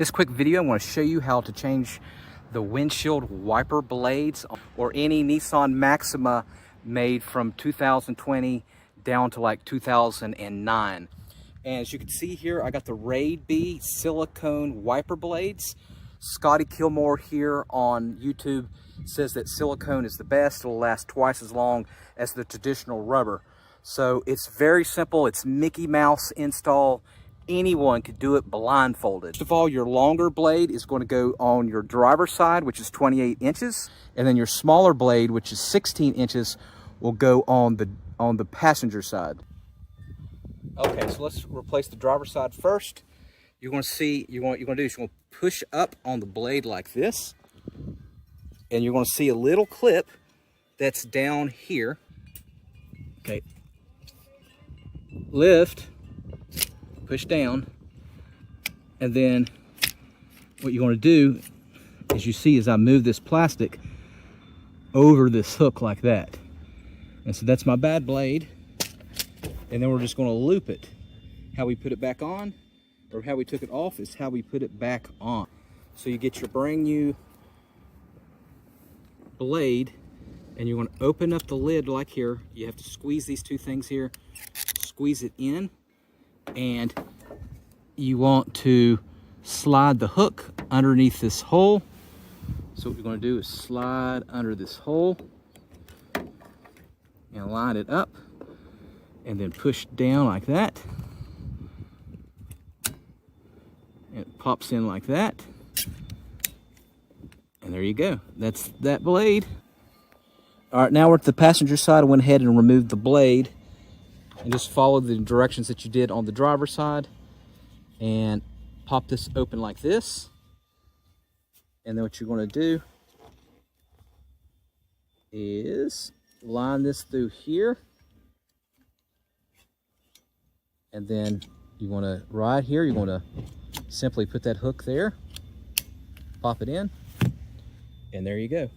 This quick video, I want to show you how to change the windshield wiper blades or any Nissan Maxima made from 2020 down to like 2009. And as you can see here, I got the Raid B silicone wiper blades. Scotty Kilmore here on YouTube says that silicone is the best. It'll last twice as long as the traditional rubber. So it's very simple. It's Mickey Mouse install. Anyone could do it blindfolded. First of all, your longer blade is going to go on your driver's side, which is 28 inches. And then your smaller blade, which is 16 inches, will go on the passenger side. Okay, so let's replace the driver's side first. You're going to see, what you're going to do is you're going to push up on the blade like this. And you're going to see a little clip that's down here. Okay. Lift. Push down, and then what you're going to do, as you see, is I move this plastic over this hook like that. And so that's my bad blade, and then we're just going to loop it. How we put it back on, or how we took it off, is how we put it back on. So you get your brand new blade, and you're going to open up the lid like here. You have to squeeze these two things here, squeeze it in, and you want to slide the hook underneath this hole. So what you're going to do is slide under this hole and line it up, and then push down like that, and it pops in like that, and there you go. That's that blade. All right, now we're at the passenger side. I went ahead and removed the blade, and just follow the directions that you did on the driver's side, and pop this open like this. And then what you're going to do is line this through here, and then you want to, right here, you're going to simply put that hook there, pop it in, and there you go.